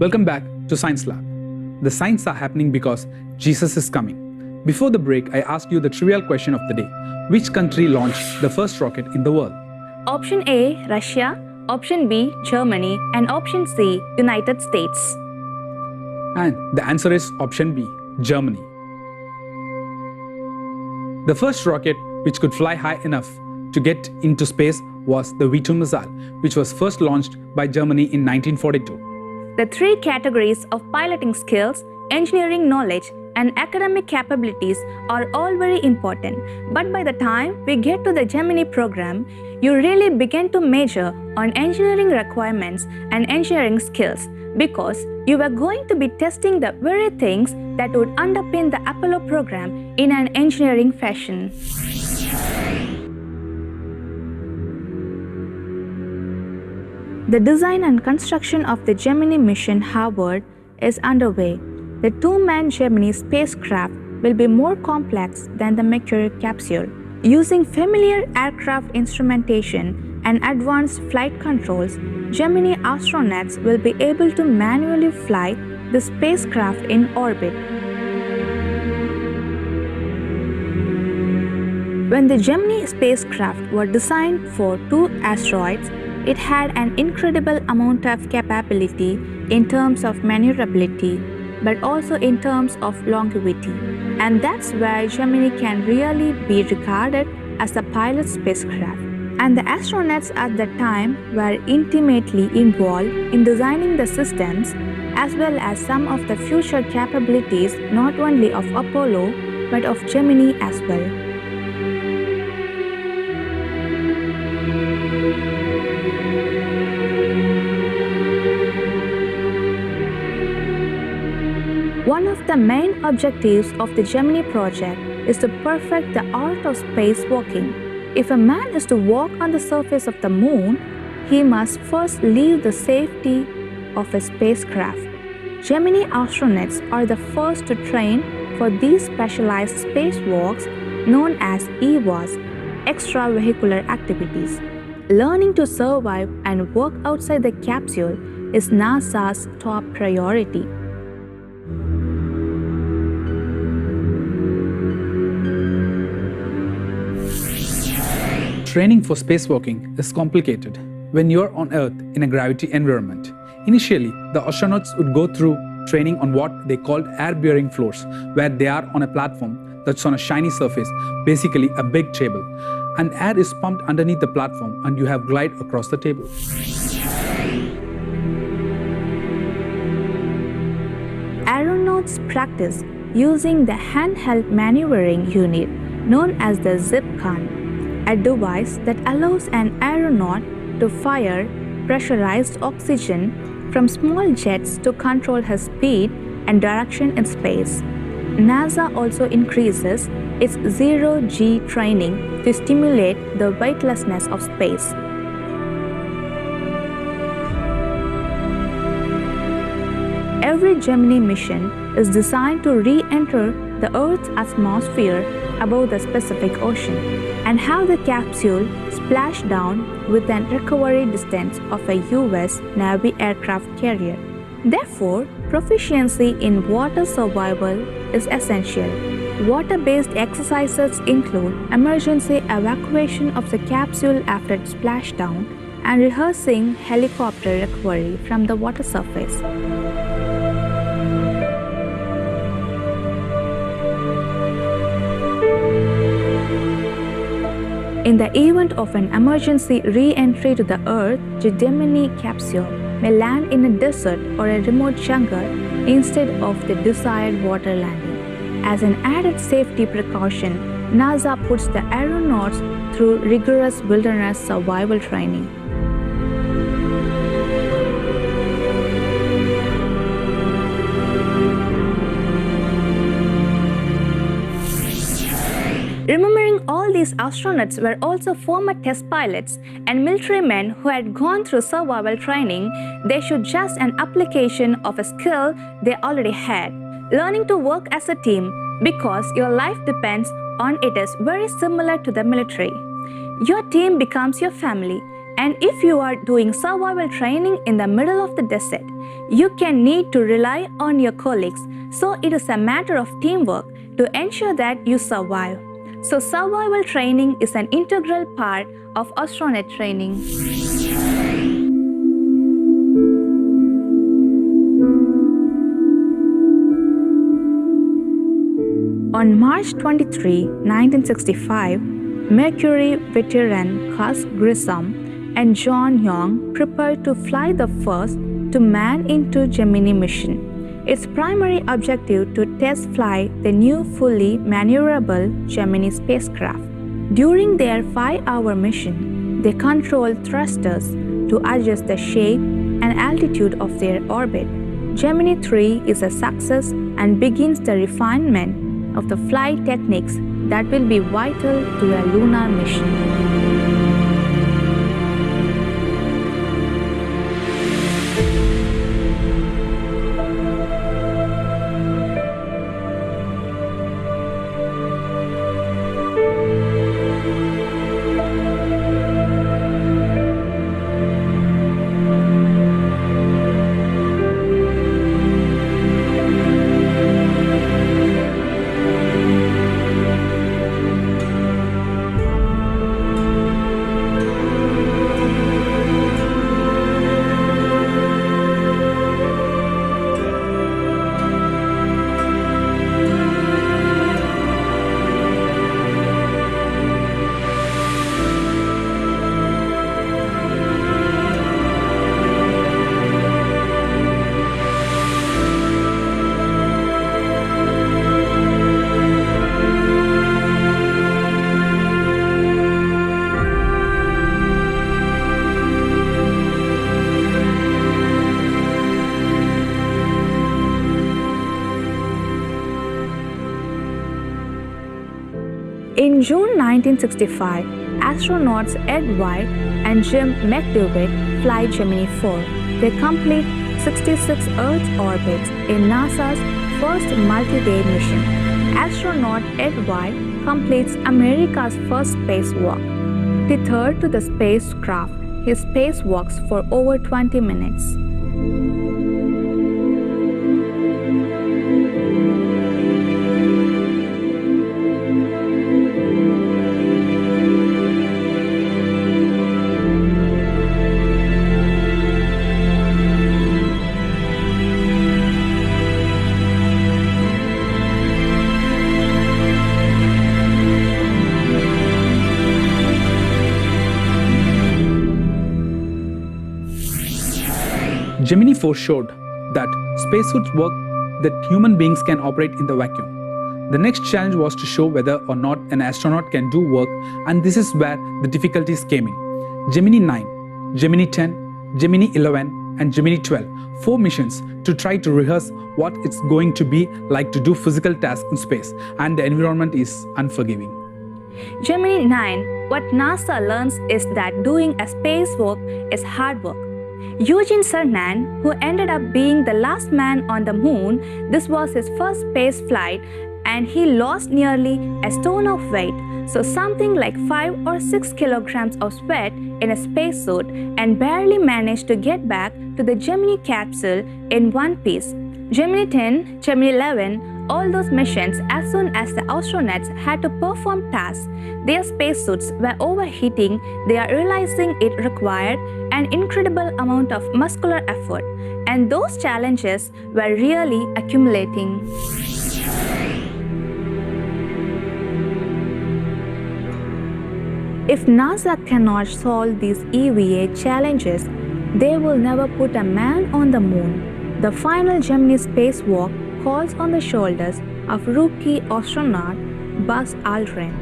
Welcome back to Science Lab. The signs are happening because Jesus is coming. Before the break, I asked you the trivial question of the day. Which country launched the first rocket in the world? Option A, Russia. Option B, Germany. And option C, United States. And the answer is option B, Germany. The first rocket which could fly high enough to get into space was the V2 missile, which was first launched by Germany in 1942. The three categories of piloting skills, engineering knowledge, and academic capabilities are all very important. But by the time we get to the Gemini program, you really begin to major on engineering requirements and engineering skills because you are going to be testing the very things that would underpin the Apollo program in an engineering fashion. The design and construction of the Gemini mission Harvard is underway. The two-man Gemini spacecraft will be more complex than the Mercury capsule. Using familiar aircraft instrumentation and advanced flight controls, Gemini astronauts will be able to manually fly the spacecraft in orbit. When the Gemini spacecraft were designed for 2 asteroids, it had an incredible amount of capability in terms of maneuverability, but also in terms of longevity. And that's where Gemini can really be regarded as a pilot spacecraft. And the astronauts at that time were intimately involved in designing the systems as well as some of the future capabilities not only of Apollo but of Gemini as well. One of the main objectives of the Gemini project is to perfect the art of spacewalking. If a man is to walk on the surface of the moon, he must first leave the safety of a spacecraft. Gemini astronauts are the first to train for these specialized spacewalks known as EVAs, extravehicular activities. Learning to survive and work outside the capsule is NASA's top priority. Training for spacewalking is complicated when you're on Earth in a gravity environment. Initially, the astronauts would go through training on what they called air-bearing floors, where they are on a platform that's on a shiny surface, basically a big table, and air is pumped underneath the platform and you have glide across the table. Aeronauts practice using the handheld maneuvering unit known as the ZipCon, a device that allows an aeronaut to fire pressurized oxygen from small jets to control his speed and direction in space. NASA also increases its zero-G training to stimulate the weightlessness of space. Every Gemini mission is designed to re-enter the Earth's atmosphere above the Pacific Ocean and have the capsule splash down with an recovery distance of a US Navy aircraft carrier. Therefore, proficiency in water survival is essential. Water-based exercises include emergency evacuation of the capsule after its splashdown and rehearsing helicopter recovery from the water surface. In the event of an emergency re-entry to the Earth, the Gemini capsule may land in a desert or a remote jungle instead of the desired water landing. As an added safety precaution, NASA puts the aeronauts through rigorous wilderness survival training. Remembering all these astronauts were also former test pilots and military men who had gone through survival training, they should just an application of a skill they already had. Learning to work as a team because your life depends on it is very similar to the military. Your team becomes your family. And if you are doing survival training in the middle of the desert, you can need to rely on your colleagues. So it is a matter of teamwork to ensure that you survive. So survival training is an integral part of astronaut training. On March 23, 1965, Mercury veteran Gus Grissom and John Young prepared to fly the first to man into Gemini mission. Its primary objective to test fly the new fully maneuverable Gemini spacecraft. During their 5-hour mission, they controlled thrusters to adjust the shape and altitude of their orbit. Gemini 3 is a success and begins the refinement of the flight techniques that will be vital to a lunar mission. In June 1965, astronauts Ed White and Jim McDevitt fly Gemini 4. They complete 66 Earth orbits in NASA's first multi-day mission. Astronaut Ed White completes America's first spacewalk. Tethered to the spacecraft, he spacewalks for over 20 minutes. Gemini 4 showed that spacesuits work, that human beings can operate in the vacuum. The next challenge was to show whether or not an astronaut can do work, and this is where the difficulties came in. Gemini 9, Gemini 10, Gemini 11, and Gemini 12, 4 missions to try to rehearse what it's going to be like to do physical tasks in space, and the environment is unforgiving. Gemini 9, what NASA learns is that doing a spacewalk is hard work. Eugene Cernan, who ended up being the last man on the moon, this was his first space flight, and he lost nearly a stone of weight, so something like 5 or 6 kilograms of sweat in a spacesuit, and barely managed to get back to the Gemini capsule in one piece. Gemini 10, Gemini 11, all those missions, as soon as the astronauts had to perform tasks, their spacesuits were overheating. They are realizing it required an incredible amount of muscular effort, and those challenges were really accumulating. If NASA cannot solve these EVA challenges, they will never put a man on the moon. The final Gemini spacewalk falls on the shoulders of rookie astronaut Buzz Aldrin.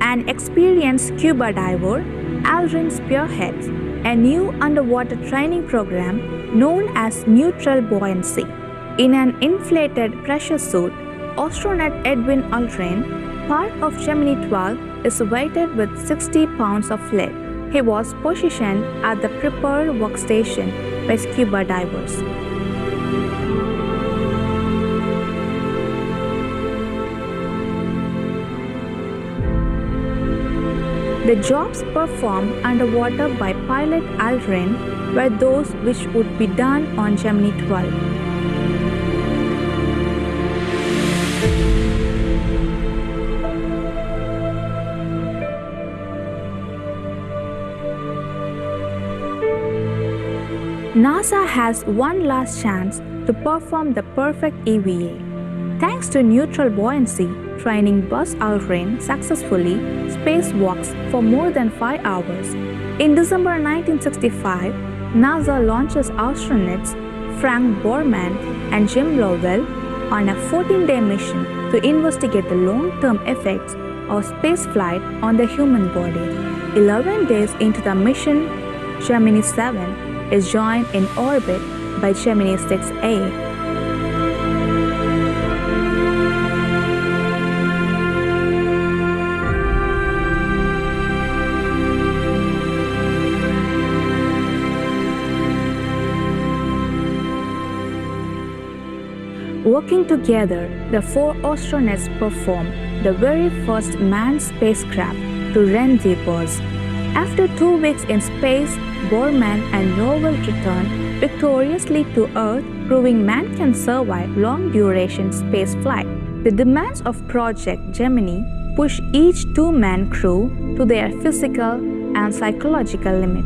An experienced scuba diver, Aldrin spearheads a new underwater training program known as neutral buoyancy. In an inflated pressure suit, astronaut Edwin Aldrin, part of Gemini 12, is weighted with 60 pounds of lead. He was positioned at the prepared workstation by scuba divers. The jobs performed underwater by pilot Aldrin were those which would be done on Gemini 12. NASA has one last chance to perform the perfect EVA. Thanks to neutral buoyancy, training Buzz Aldrin successfully spacewalks for more than 5 hours. In December 1965, NASA launches astronauts Frank Borman and Jim Lovell on a 14-day mission to investigate the long-term effects of spaceflight on the human body. 11 days into the mission, Gemini 7 is joined in orbit by Gemini 6A. Working together, the 4 astronauts performed the very first manned spacecraft to rendezvous. After 2 weeks in space, Borman and Lovell returned victoriously to Earth, proving man can survive long-duration spaceflight. The demands of Project Gemini push each 2-man crew to their physical and psychological limit.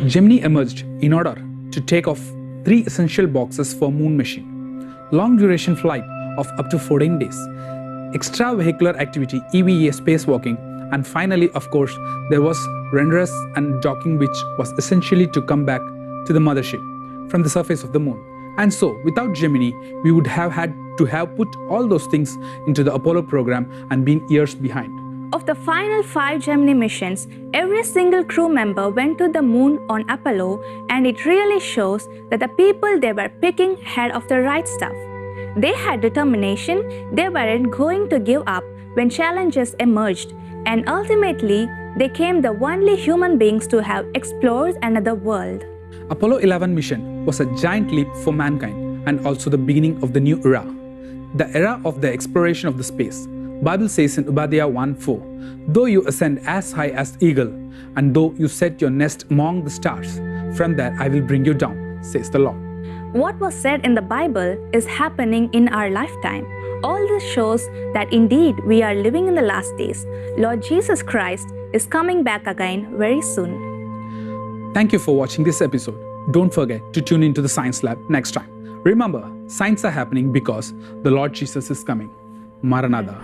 Gemini emerged in order to take off 3 essential boxes for moon mission: long-duration flight of up to 14 days, extravehicular activity EVA spacewalking, and finally, of course, there was readiness and docking, which was essentially to come back to the mothership from the surface of the moon. And so, without Gemini, we would have had to have put all those things into the Apollo program and been years behind. Of the final 5 Gemini missions, every single crew member went to the moon on Apollo, and it really shows that the people they were picking had of the right stuff. They had determination, they weren't going to give up when challenges emerged, and ultimately, they became the only human beings to have explored another world. Apollo 11 mission was a giant leap for mankind and also the beginning of the new era, the era of the exploration of the space. Bible says in Obadiah 1:4, "Though you ascend as high as eagle, and though you set your nest among the stars, from there I will bring you down, says the Lord." What was said in the Bible is happening in our lifetime. All this shows that indeed we are living in the last days. Lord Jesus Christ is coming back again very soon. Thank you for watching this episode. Don't forget to tune into the Science Lab next time. Remember, signs are happening because the Lord Jesus is coming. Maranatha.